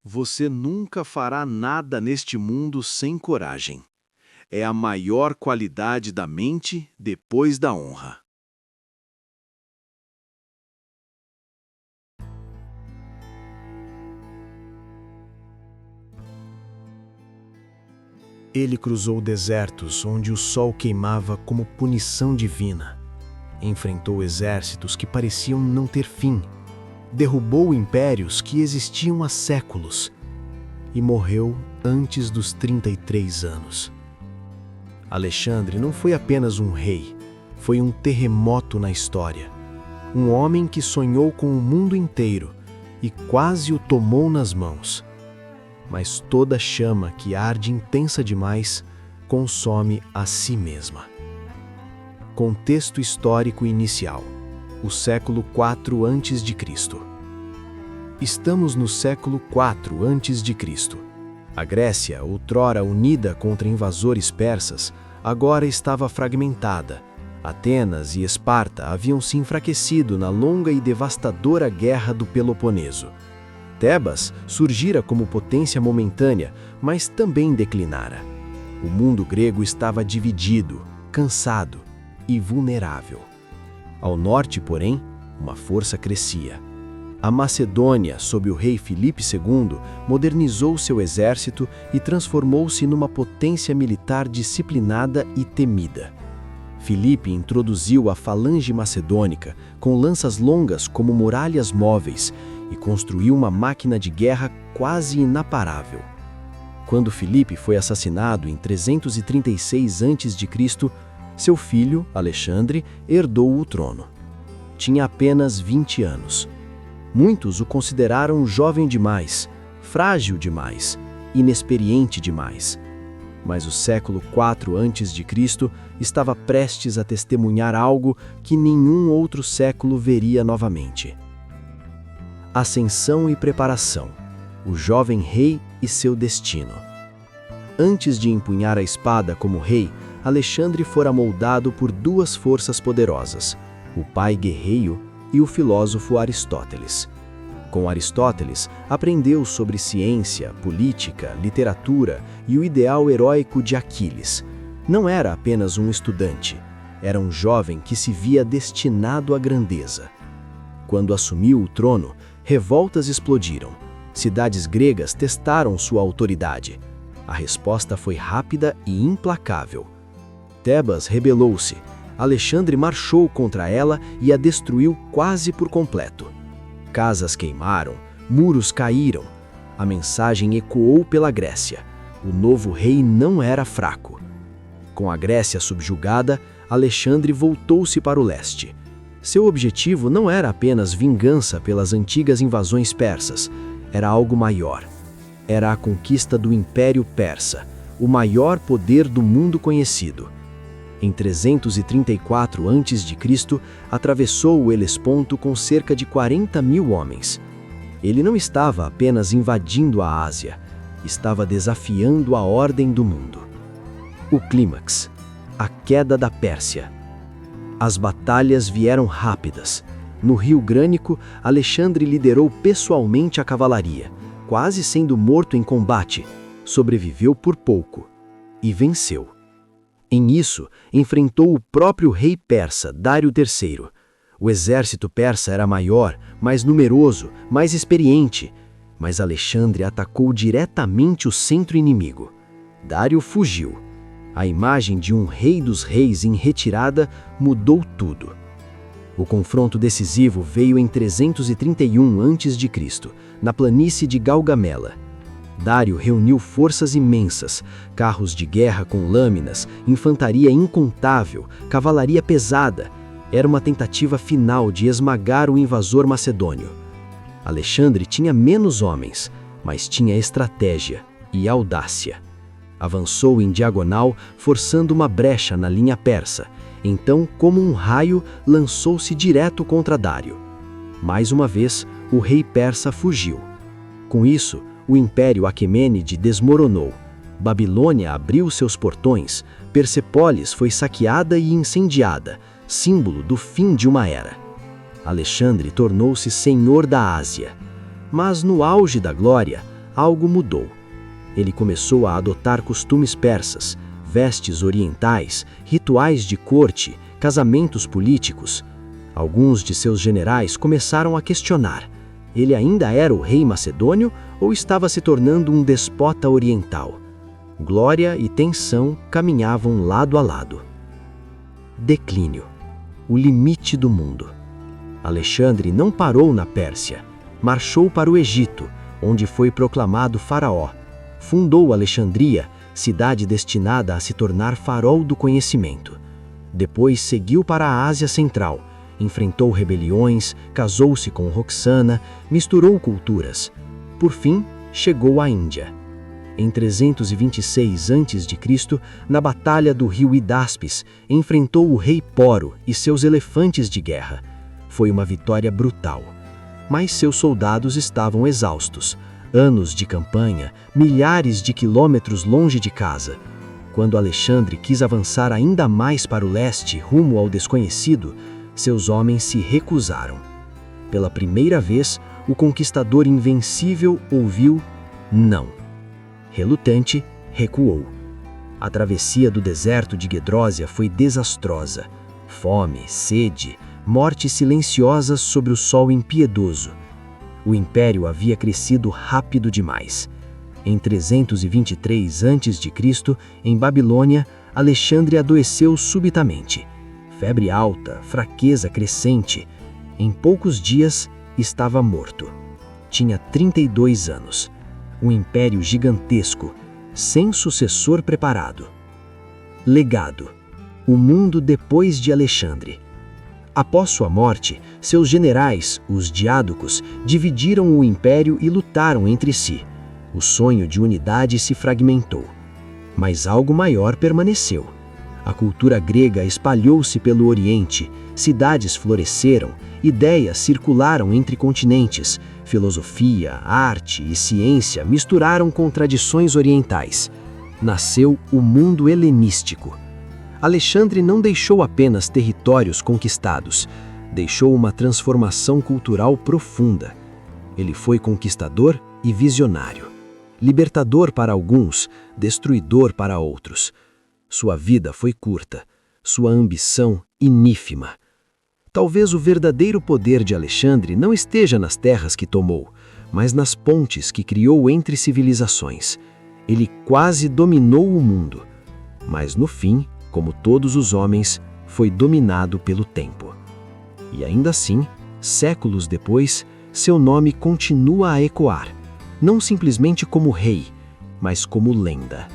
Você nunca fará nada neste mundo sem coragem. É a maior qualidade da mente depois da honra. Ele cruzou desertos onde o sol queimava como punição divina. Enfrentou exércitos que pareciam não ter fim. Derrubou impérios que existiam há séculos. E morreu antes dos 33 anos. Alexandre não foi apenas um rei, foi um terremoto na história. Um homem que sonhou com o mundo inteiro e quase o tomou nas mãos. Mas toda chama que arde intensa demais consome a si mesma. Contexto histórico inicial: o século IV a.C. Estamos no século IV a.C. A Grécia, outrora unida contra invasores persas, agora estava fragmentada. Atenas e Esparta haviam se enfraquecido na longa e devastadora Guerra do Peloponeso. Tebas surgira como potência momentânea, mas também declinara. O mundo grego estava dividido, cansado e vulnerável. Ao norte, porém, uma força crescia. A Macedônia, sob o rei Filipe II, modernizou seu exército e transformou-se numa potência militar disciplinada e temida. Filipe introduziu a falange macedônica, com lanças longas como muralhas móveis, e construiu uma máquina de guerra quase inaparável. Quando Filipe foi assassinado em 336 a.C., seu filho, Alexandre, herdou o trono. Tinha apenas 20 anos. Muitos o consideraram jovem demais, frágil demais, inexperiente demais. Mas o século IV a.C. estava prestes a testemunhar algo que nenhum outro século veria novamente. Ascensão e preparação, o jovem rei e seu destino. Antes de empunhar a espada como rei, Alexandre fora moldado por duas forças poderosas, o pai guerreiro e o filósofo Aristóteles. Com Aristóteles, aprendeu sobre ciência, política, literatura e o ideal heróico de Aquiles. Não era apenas um estudante, era um jovem que se via destinado à grandeza. Quando assumiu o trono, revoltas explodiram. Cidades gregas testaram sua autoridade. A resposta foi rápida e implacável. Tebas rebelou-se. Alexandre marchou contra ela e a destruiu quase por completo. Casas queimaram, muros caíram. A mensagem ecoou pela Grécia. O novo rei não era fraco. Com a Grécia subjugada, Alexandre voltou-se para o leste. Seu objetivo não era apenas vingança pelas antigas invasões persas, era algo maior. Era a conquista do Império Persa, o maior poder do mundo conhecido. Em 334 a.C., atravessou o Helesponto com cerca de 40.000 homens. Ele não estava apenas invadindo a Ásia, estava desafiando a ordem do mundo. O clímax: a queda da Pérsia. As batalhas vieram rápidas. No Rio Grânico, Alexandre liderou pessoalmente a cavalaria, quase sendo morto em combate. Sobreviveu por pouco e venceu. Em isso, enfrentou o próprio rei persa, Dário III. O exército persa era maior, mais numeroso, mais experiente, mas Alexandre atacou diretamente o centro inimigo. Dário fugiu. A imagem de um rei dos reis em retirada mudou tudo. O confronto decisivo veio em 331 a.C., na planície de Gaugamela. Dário reuniu forças imensas, carros de guerra com lâminas, infantaria incontável, cavalaria pesada. Era uma tentativa final de esmagar o invasor macedônio. Alexandre tinha menos homens, mas tinha estratégia e audácia. Avançou em diagonal, forçando uma brecha na linha persa. Então, como um raio, lançou-se direto contra Dário. Mais uma vez, o rei persa fugiu. Com isso, o Império Aquemênide desmoronou. Babilônia abriu seus portões, Persepólis foi saqueada e incendiada, símbolo do fim de uma era. Alexandre tornou-se senhor da Ásia. Mas no auge da glória, algo mudou. Ele começou a adotar costumes persas, vestes orientais, rituais de corte, casamentos políticos. Alguns de seus generais começaram a questionar: ele ainda era o rei macedônio ou estava se tornando um despota oriental? Glória e tensão caminhavam lado a lado. Declínio. O limite do mundo. Alexandre não parou na Pérsia. Marchou para o Egito, onde foi proclamado faraó. Fundou Alexandria, cidade destinada a se tornar farol do conhecimento. Depois seguiu para a Ásia Central, enfrentou rebeliões, casou-se com Roxana, misturou culturas. Por fim, chegou à Índia. Em 326 a.C., na batalha do rio Hidáspes, enfrentou o rei Poro e seus elefantes de guerra. Foi uma vitória brutal. Mas seus soldados estavam exaustos. Anos de campanha, milhares de quilômetros longe de casa. Quando Alexandre quis avançar ainda mais para o leste, rumo ao desconhecido, seus homens se recusaram. Pela primeira vez, o conquistador invencível ouviu não. Relutante, recuou. A travessia do deserto de Gedrósia foi desastrosa. Fome, sede, morte silenciosa sobre o sol impiedoso. O império havia crescido rápido demais. Em 323 a.C., em Babilônia, Alexandre adoeceu subitamente. Febre alta, fraqueza crescente. Em poucos dias, estava morto. Tinha 32 anos. Um império gigantesco, sem sucessor preparado. Legado. O mundo depois de Alexandre. Após sua morte, seus generais, os diádocos, dividiram o império e lutaram entre si. O sonho de unidade se fragmentou. Mas algo maior permaneceu. A cultura grega espalhou-se pelo Oriente, cidades floresceram, ideias circularam entre continentes, filosofia, arte e ciência misturaram com tradições orientais. Nasceu o mundo helenístico. Alexandre não deixou apenas territórios conquistados, deixou uma transformação cultural profunda. Ele foi conquistador e visionário. Libertador para alguns, destruidor para outros. Sua vida foi curta, sua ambição inífima. Talvez o verdadeiro poder de Alexandre não esteja nas terras que tomou, mas nas pontes que criou entre civilizações. Ele quase dominou o mundo, mas no fim, como todos os homens, foi dominado pelo tempo. E ainda assim, séculos depois, seu nome continua a ecoar, não simplesmente como rei, mas como lenda.